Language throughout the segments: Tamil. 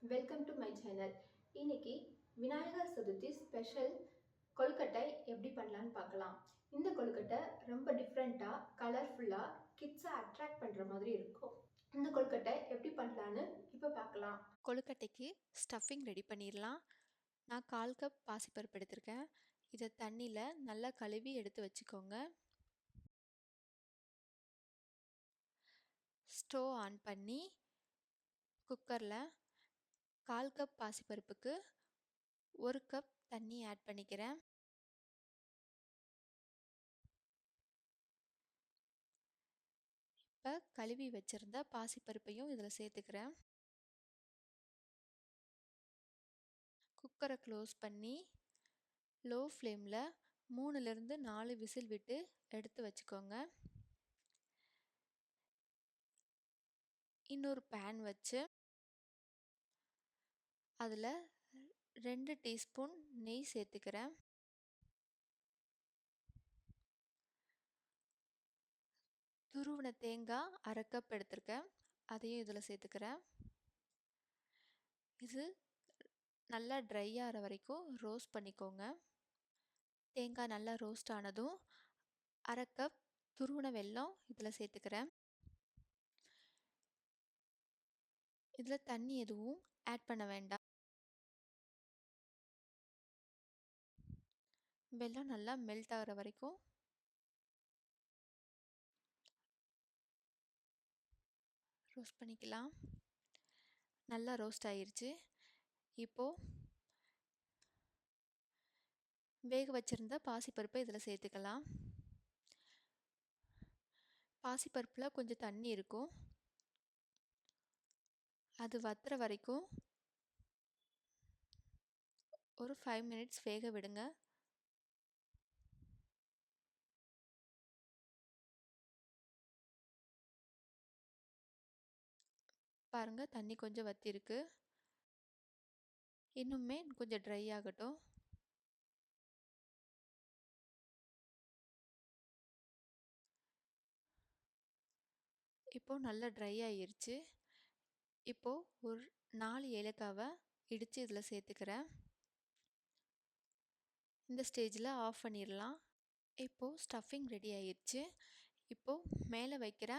Welcome to my channel. இன்னைக்கு விநாயகர் சதுர்த்தி ஸ்பெஷல் கொழுக்கட்டை எப்படி பண்ணலான்னு பார்க்கலாம். இந்த கொழுக்கட்டை ரொம்ப டிஃப்ரெண்ட்டாக கலர்ஃபுல்லாக கிட்ஸை அட்ராக்ட் பண்ணுற மாதிரி இருக்கும். இந்த கொழுக்கட்டை எப்படி பண்ணலான்னு இப்போ பார்க்கலாம். கொழுக்கட்டைக்கு ஸ்டஃபிங் ரெடி பண்ணிடலாம். நான் 1/4 கப் பாசிப்பருப்பு எடுத்திருக்கேன். இதை தண்ணியில் நல்லா கழுவி எடுத்து வச்சுக்கோங்க. ஸ்டவ் ஆன் பண்ணி குக்கரில் 1/4 கப் பாசிப்பருப்புக்கு 1 கப் தண்ணி ஆட் பண்ணிக்கிறேன். இப்போ கழுவி வச்சுருந்த பாசிப்பருப்பையும் இதில் சேர்த்துக்கிறேன். குக்கரை க்ளோஸ் பண்ணி லோ ஃப்ளேமில் 3லேருந்து 4 விசில் விட்டு எடுத்து வச்சுக்கோங்க. இன்னொரு பேன் வச்சு அதில் 2 டீஸ்பூன் நெய் சேர்த்துக்கிறேன். துருவின தேங்காய் 1/2 கப் எடுத்திருக்கேன். அதையும் இதில் சேர்த்துக்கிறேன். இது நல்லா ட்ரை ஆகிற வரைக்கும் ரோஸ்ட் பண்ணிக்கோங்க. தேங்காய் நல்லா ரோஸ்ட் ஆனதும் 1/2 கப் துருவின வெல்லம் இதில் சேர்த்துக்கிறேன். இதில் தண்ணி எதுவும் ஆட் பண்ண வேண்டாம். வெல்லம் நல்லா மெல்ட் ஆகிற வரைக்கும் ரோஸ்ட் பண்ணிக்கலாம். நல்லா ரோஸ்ட் ஆயிருச்சு. இப்போது வேக வச்சுருந்த பாசிப்பருப்பை இதில் சேர்த்துக்கலாம். பாசிப்பருப்பில் கொஞ்சம் தண்ணி இருக்கும். அது வத்துற வரைக்கும் ஒரு 5 மினிட்ஸ் வேக விடுங்க. பாருங்கள், தண்ணி கொஞ்சம் வத்திருக்கு. இன்னுமே கொஞ்சம் ட்ரை ஆகட்டும். இப்போது நல்லா ட்ரை ஆகிருச்சு. இப்போது ஒரு 4 ஏலக்காவை இடித்து இதில் சேர்த்துக்கிறேன். இந்த ஸ்டேஜில் ஆஃப் பண்ணிடலாம். இப்போது ஸ்டஃபிங் ரெடி ஆயிடுச்சு. இப்போது மேலே வைக்கிற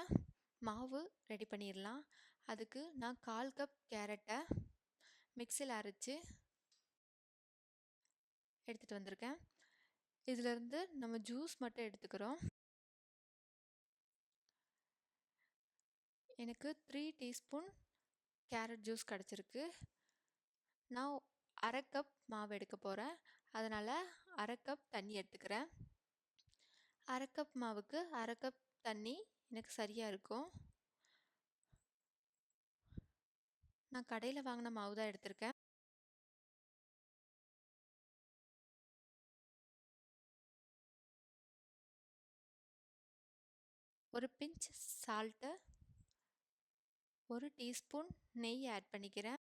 மாவு ரெடி பண்ணிடலாம். அதுக்கு நான் 1/4 கப் கேரட்டை மிக்சியில் அரைச்சி எடுத்துகிட்டு வந்திருக்கேன். இதிலேருந்து நம்ம ஜூஸ் மட்டும் எடுத்துக்கிறோம். எனக்கு 3 டீஸ்பூன் கேரட் ஜூஸ் கிடச்சிருக்கு. நான் 1/2 கப் மாவு எடுக்க போகிறேன். அதனால் 1/2 கப் தண்ணி எடுத்துக்கிறேன். 1/2 கப் மாவுக்கு 1/2 கப் தண்ணி எனக்கு சரியாக இருக்கும். நான் கடையில் வாங்கின மாவு தான் எடுத்திருக்கேன். ஒரு பிஞ்ச் சால்ட்டு, 1 டீஸ்பூன் நெய் ஆட் பண்ணிக்கிறேன்.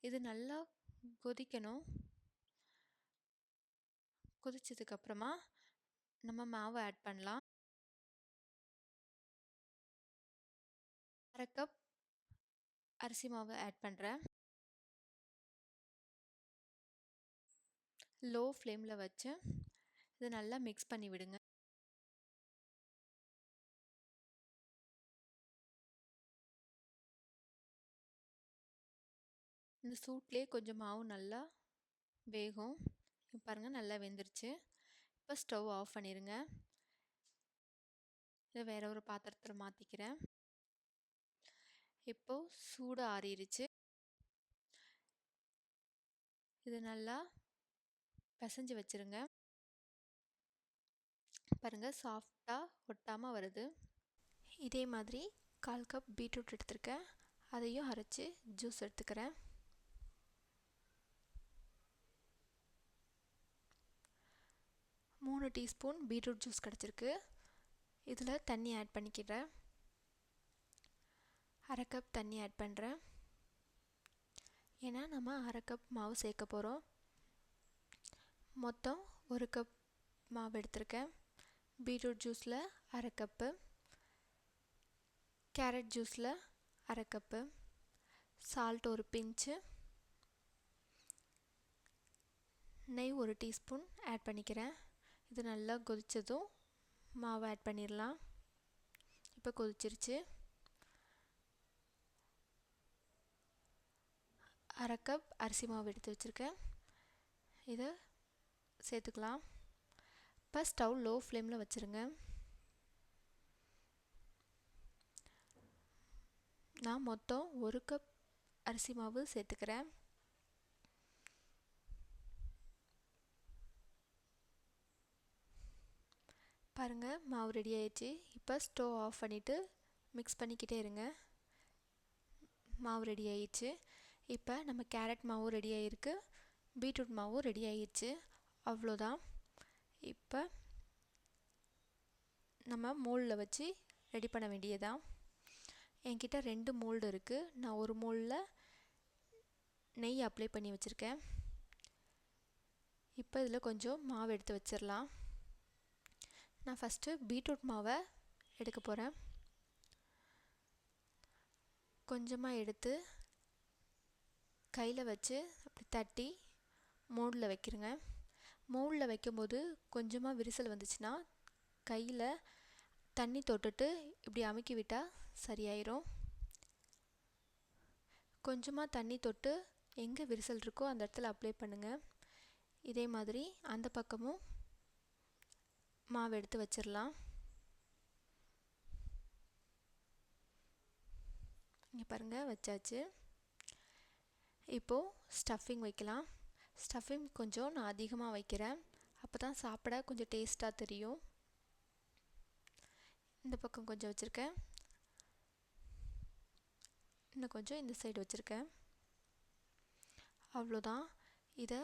இது நல்லா கொதிக்கணும். கொதிச்சதுக்கப்புறமா நம்ம மாவு ஆட் பண்ணலாம். 1/2 கப் அரிசி மாவு ஆட் பண்ணுறேன். லோ ஃப்ளேமில் வச்சு இது நல்லா மிக்ஸ் பண்ணி விடுங்க. இந்த சூட்லேயே கொஞ்சம் மாவு நல்லா வேகும். பாருங்கள், நல்லா வெந்துருச்சு. இப்போ ஸ்டவ் ஆஃப் பண்ணிடுங்க. இதை வேறு ஒரு பாத்திரத்தில் மாற்றிக்கிறேன். இப்போது சூடு ஆறிடுச்சு. இது நல்லா பிசைஞ்சு வச்சுருங்க. பாருங்கள், சாஃப்டாக ஒட்டாமல் வருது. இதே மாதிரி 1/4 கப் பீட்ரூட் எடுத்திருக்கேன். அதையும் அரைச்சி ஜூஸ் எடுத்துக்கிறேன். 3 டீஸ்பூன் பீட்ரூட் ஜூஸ் கிடச்சிருக்கு. இதில் தண்ணி ஆட் பண்ணிக்கிறேன். 1/2 கப் தண்ணி ஆட் பண்ணுறேன். ஏன்னா நம்ம 1/2 கப் மாவு சேர்க்க போகிறோம். மொத்தம் 1 கப் மாவு எடுத்திருக்கேன். பீட்ரூட் ஜூஸில் 1/2 கப்பு. கேரட் ஜூஸில் அரை கப்பு, சால்ட் ஒரு பிஞ்சு, நெய் ஒரு டீஸ்பூன் ஆட் பண்ணிக்கிறேன். இது நல்லா கொதித்ததும் மாவை ஆட் பண்ணிடலாம். இப்போ கொதிச்சிருச்சு. அரை கப் அரிசி மாவு எடுத்து வச்சுருக்கேன், இதை சேர்த்துக்கலாம். இப்போ ஸ்டவ் லோ ஃப்ளேமில் வச்சுருங்க. நான் மொத்தம் 1 கப் அரிசி மாவு சேர்த்துக்கிறேன். பாருங்கள், மாவு ரெடி ஆயிடுச்சு. இப்போ ஸ்டவ் ஆஃப் பண்ணிவிட்டு மிக்ஸ் பண்ணிக்கிட்டே இருங்க. மாவு ரெடி ஆயிடுச்சு. இப்போ நம்ம கேரட் மாவும் ரெடி ஆகிருக்கு, பீட்ரூட் மாவும் ரெடி ஆயிடுச்சு. அவ்வளோதான். இப்போ நம்ம மோல்டில் வச்சு ரெடி பண்ண வேண்டியதான். என்கிட்ட 2 மோல்டு இருக்குது. நான் ஒரு மோல்டில் நெய் அப்ளை பண்ணி வச்சுருக்கேன். இப்போ இதில் கொஞ்சம் மாவு எடுத்து வச்சிடலாம். நான் ஃபஸ்ட்டு பீட்ரூட் மாவை எடுக்க போகிறேன். கொஞ்சமாக எடுத்து கையில் வச்சு அப்படி தட்டி மோல்டில் வைக்கிறேங்க. மோல்டில் வைக்கும்போது கொஞ்சமாக விரிசல் வந்துச்சுன்னா கையில் தண்ணி தொட்டுட்டு இப்படி அமுக்கி விட்டால் சரியாயிரும். கொஞ்சமாக தண்ணி தொட்டு எங்கே விரிசல் இருக்கோ அந்த இடத்துல அப்ளை பண்ணுங்கள். இதே மாதிரி அந்த பக்கமும் மாவு எடுத்து வச்சிடலாம். இங்கே பாருங்கள், வச்சாச்சு. இப்போது ஸ்டஃபிங் வைக்கலாம். ஸ்டஃபிங் கொஞ்சம் நான் அதிகமாக வைக்கிறேன், அப்போ தான் சாப்பிட கொஞ்சம் டேஸ்ட்டாக தெரியும். இந்த பக்கம் கொஞ்சம் வச்சுருக்கேன், இன்னும் கொஞ்சம் இந்த சைடு வச்சுருக்கேன். அவ்வளோதான். இதை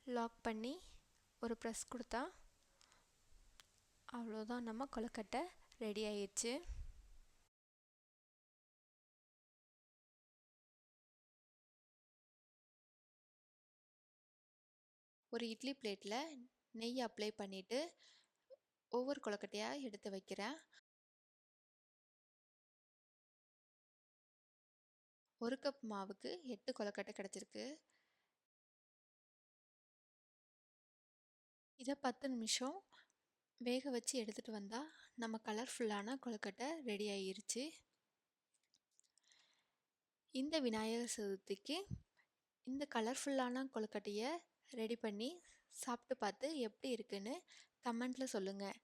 லாக் பண்ணி ஒரு ப்ரெஸ் கொடுத்தா அவ்வளோதான், நம்ம கொழுக்கட்டை ரெடி ஆயிடுச்சு. ஒரு இட்லி பிளேட்டில் நெய் அப்ளை பண்ணிவிட்டு ஒவ்வொரு கொழுக்கட்டையாக எடுத்து வைக்கிறேன். 1 கப் மாவுக்கு 8 கொழுக்கட்டை கிடச்சிருக்கு. இதை 10 நிமிஷம் வேக வச்சு எடுத்துகிட்டு வந்தால் நம்ம கலர்ஃபுல்லான கொழுக்கட்டை ரெடி ஆகிருச்சு. இந்த விநாயகர் சதுர்த்திக்கு இந்த கலர்ஃபுல்லான கொழுக்கட்டையை ரெடி பண்ணி சாப்பிட்டு பார்த்து எப்படி இருக்குன்னு கமெண்ட்டில் சொல்லுங்கள்.